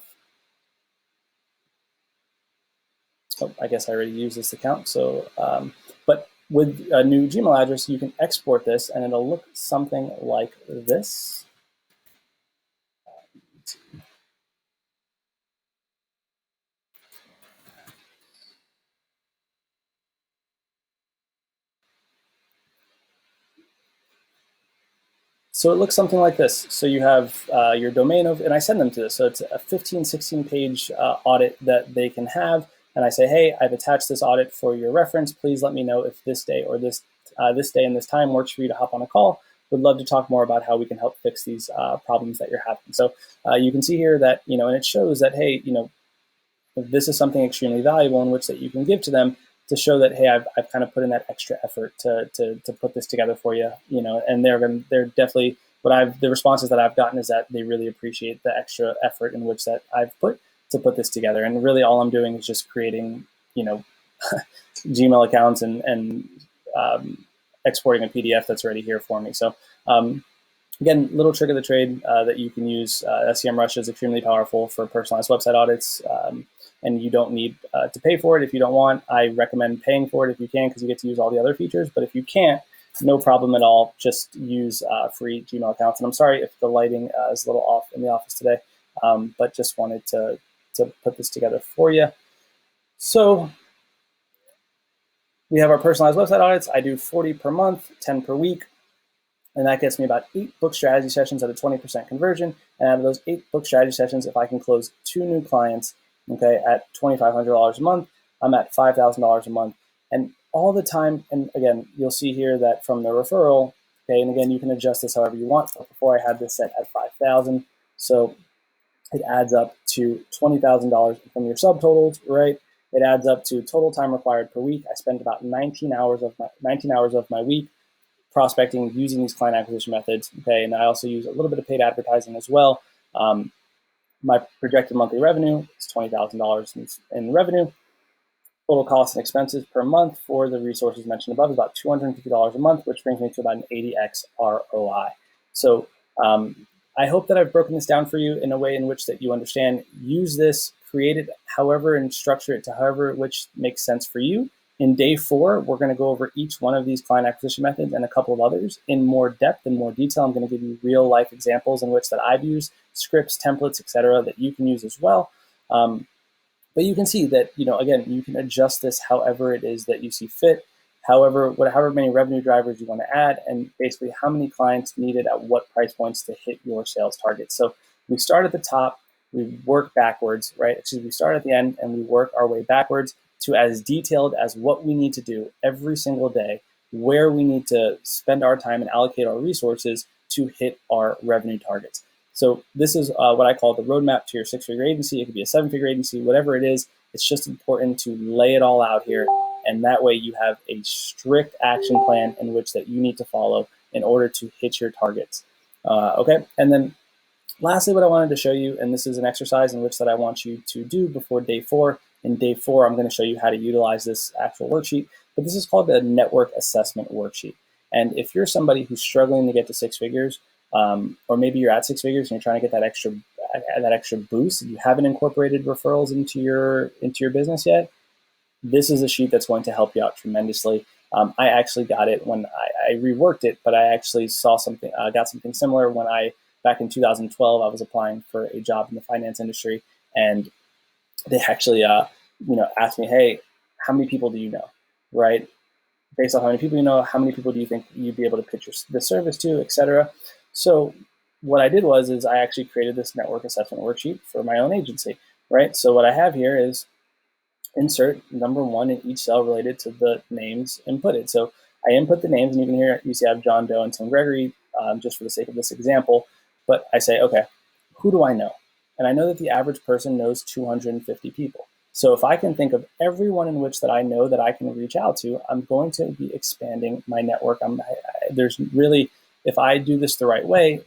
I guess I already used this account. So, but with a new Gmail address, you can export this, and it'll look something like this. So it looks something like this. So you have your domain of, and I send them to this. So it's a 15, 16 page audit that they can have. And I say, hey, I've attached this audit for your reference. Please let me know if this day or this day and this time works for you to hop on a call. Would love to talk more about how we can help fix these problems that you're having. So you can see here that, and it shows that, hey, this is something extremely valuable in which that you can give to them to show that, hey, I've kind of put in that extra effort to put this together for you, and they're definitely the responses that I've gotten is that they really appreciate the extra effort in which that I've put to put this together. And really all I'm doing is just creating, Gmail accounts and exporting a PDF that's already here for me. So again, little trick of the trade that you can use. SEMrush is extremely powerful for personalized website audits, and you don't need to pay for it if you don't want. I recommend paying for it if you can because you get to use all the other features. But if you can't, no problem at all. Just use free Gmail accounts. And I'm sorry if the lighting is a little off in the office today, but just wanted to put this together for you. So we have our personalized website audits. I do 40 per month, 10 per week. And that gets me about 8 book strategy sessions at a 20% conversion. And out of those 8 book strategy sessions, if I can close 2 new clients, okay, at $2,500 a month, I'm at $5,000 a month. And all the time, and again, you'll see here that from the referral, okay, and again, you can adjust this however you want. But before I had this set at $5,000, so it adds up to $20,000 from your subtotals, right? It adds up to total time required per week. I spend about 19 hours of my week prospecting using these client acquisition methods. Okay, and I also use a little bit of paid advertising as well. My projected monthly revenue is $20,000 in revenue. Total costs and expenses per month for the resources mentioned above is about $250 a month, which brings me to about an 80x ROI. So I hope that I've broken this down for you in a way in which that you understand. Use this, create it however, and structure it to however which makes sense for you. In day 4, we're going to go over each one of these client acquisition methods and a couple of others in more depth and more detail. I'm going to give you real life examples in which that I've used, scripts, templates, etc., that you can use as well. But you can see that, again, you can adjust this however it is that you see fit, however many revenue drivers you want to add, and basically how many clients needed at what price points to hit your sales targets. So we start at the top, we work backwards, right? We start at the end and we work our way backwards to as detailed as what we need to do every single day, where we need to spend our time and allocate our resources to hit our revenue targets. So this is what I call the roadmap to your 6-figure agency. It could be a 7-figure agency, whatever it is. It's just important to lay it all out here. And that way you have a strict action plan in which that you need to follow in order to hit your targets. Okay, and then lastly, what I wanted to show you, and this is an exercise in which that I want you to do before day 4. In day 4, I'm going to show you how to utilize this actual worksheet, but this is called the network assessment worksheet. And if you're somebody who's struggling to get to 6 figures, or maybe you're at 6 figures and you're trying to get that extra boost, and you haven't incorporated referrals into your business yet, this is a sheet that's going to help you out tremendously. I actually got it when I reworked it, but I actually got something similar when back in 2012, I was applying for a job in the finance industry, and they actually, asked me, hey, how many people do you know, right? Based on how many people you know, how many people do you think you'd be able to pitch the service to, etc. So what I did is I actually created this network assessment worksheet for my own agency, right? So what I have here is insert number 1 in each cell related to the names inputted. So I input the names, and you see I have John Doe and Tim Gregory, just for the sake of this example. But I say, okay, who do I know? And I know that the average person knows 250 people. So if I can think of everyone in which that I know that I can reach out to, I'm going to be expanding my network. If I do this the right way,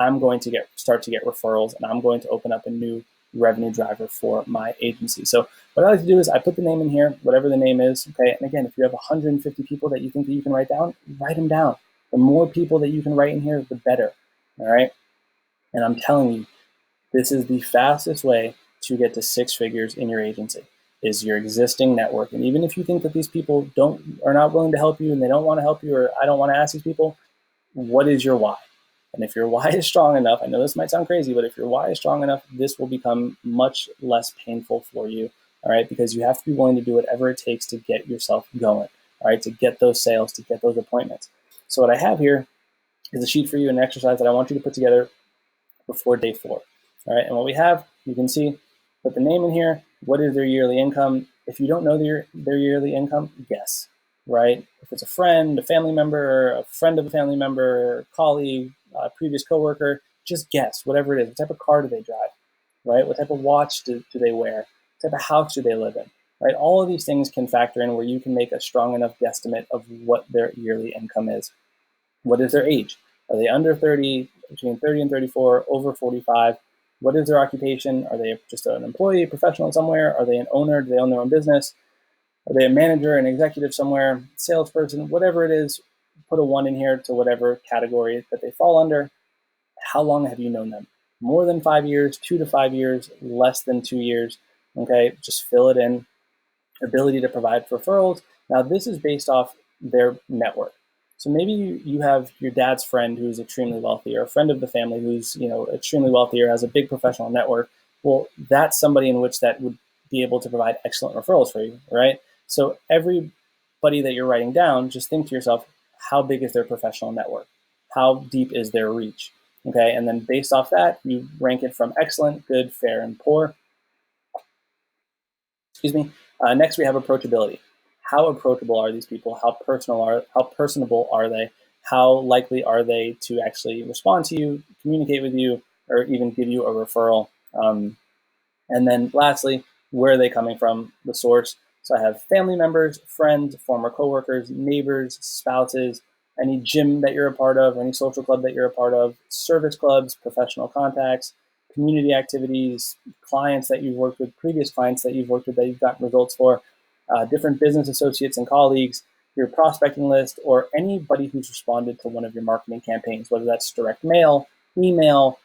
I'm going to start to get referrals, and I'm going to open up a new revenue driver for my agency. So what I like to do is I put the name in here, whatever the name is. Okay. And again, if you have 150 people that you think that you can write them down. The more people that you can write in here, the better. All right. And I'm telling you, this is the fastest way to get to 6 figures in your agency, is your existing network. And even if you think that these people are not willing to help you, and they don't want to help you, or I don't want to ask these people, what is your why? And if your why is strong enough, I know this might sound crazy, but if your why is strong enough, this will become much less painful for you, all right? Because you have to be willing to do whatever it takes to get yourself going, all right? To get those sales, to get those appointments. So what I have here is a sheet for you, an exercise that I want you to put together before day 4. All right, and what we have, you can see, put the name in here. What is their yearly income? If you don't know their yearly income, guess, right? If it's a friend, a family member, a friend of a family member, colleague, previous coworker, just guess, whatever it is. What type of car do they drive, right? What type of watch do they wear? What type of house do they live in, right? All of these things can factor in where you can make a strong enough guesstimate of what their yearly income is. What is their age? Are they under 30, between 30 and 34, over 45? What is their occupation? Are they just an employee, professional somewhere? Are they an owner? Do they own their own business? Are they a manager, an executive somewhere, salesperson? Whatever it is, put a 1 in here to whatever category that they fall under. How long have you known them? More than 5 years, 2 to 5 years, less than 2 years. Okay, just fill it in. Ability to provide referrals. Now, this is based off their network. So maybe you have your dad's friend who's extremely wealthy, or a friend of the family who's extremely wealthy or has a big professional network. Well, that's somebody in which that would be able to provide excellent referrals for you, right? So everybody that you're writing down, just think to yourself, how big is their professional network? How deep is their reach? Okay, and then based off that, you rank it from excellent, good, fair, and poor. Excuse me. Next, we have approachability. How approachable are these people? How personable are they? How likely are they to actually respond to you, communicate with you, or even give you a referral? And then lastly, where are they coming from? The source. So I have family members, friends, former coworkers, neighbors, spouses, any gym that you're a part of, any social club that you're a part of, service clubs, professional contacts, community activities, clients that you've worked with, previous clients that you've worked with that you've gotten results for, different business associates and colleagues, your prospecting list, or anybody who's responded to one of your marketing campaigns, whether that's direct mail, email,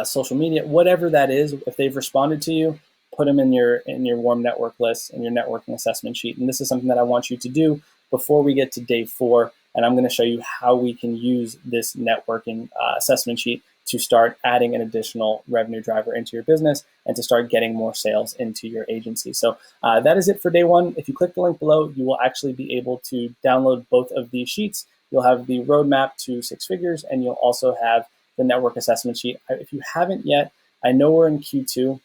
social media, whatever that is. If they've responded to you, put them in your warm network list and your networking assessment sheet. And this is something that I want you to do before we get to day 4. And I'm going to show you how we can use this networking assessment sheet to start adding an additional revenue driver into your business and to start getting more sales into your agency. So that is it for day 1. If you click the link below, you will actually be able to download both of these sheets. You'll have the roadmap to 6 figures, and you'll also have the network assessment sheet. If you haven't yet, I know we're in Q2,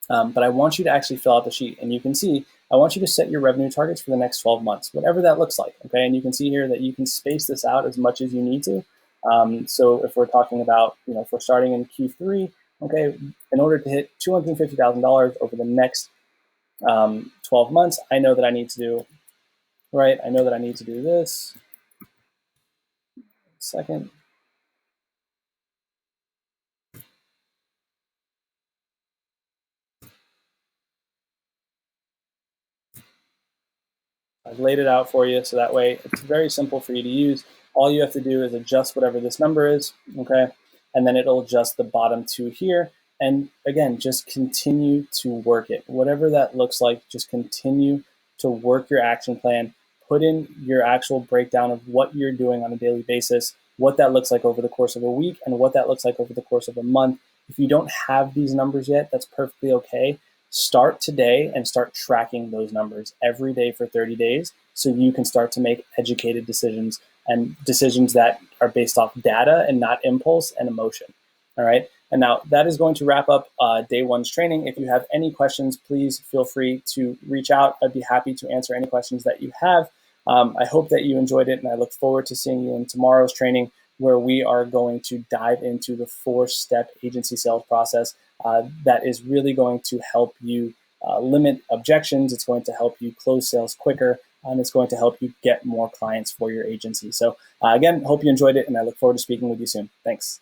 but I want you to actually fill out the sheet. And you can see, I want you to set your revenue targets for the next 12 months, whatever that looks like. Okay, and you can see here that you can space this out as much as you need to. So if we're talking about, if we're starting in Q3, okay, in order to hit $250,000 over the next 12 months, I know that I need to do, right? I know that I need to do this. Second. I've laid it out for you so that way it's very simple for you to use. All you have to do is adjust whatever this number is, okay? And then it'll adjust the bottom 2 here. And again, just continue to work it. Whatever that looks like, just continue to work your action plan. Put in your actual breakdown of what you're doing on a daily basis, what that looks like over the course of a week, and what that looks like over the course of a month. If you don't have these numbers yet, that's perfectly okay. Start today and start tracking those numbers every day for 30 days so you can start to make educated decisions, and decisions that are based off data and not impulse and emotion. All right. And now that is going to wrap up day 1's training. If you have any questions, please feel free to reach out. I'd be happy to answer any questions that you have. I hope that you enjoyed it, and I look forward to seeing you in tomorrow's training, where we are going to dive into the 4-step agency sales process that is really going to help you limit objections. It's going to help you close sales quicker, and it's going to help you get more clients for your agency. So again, hope you enjoyed it, and I look forward to speaking with you soon. Thanks.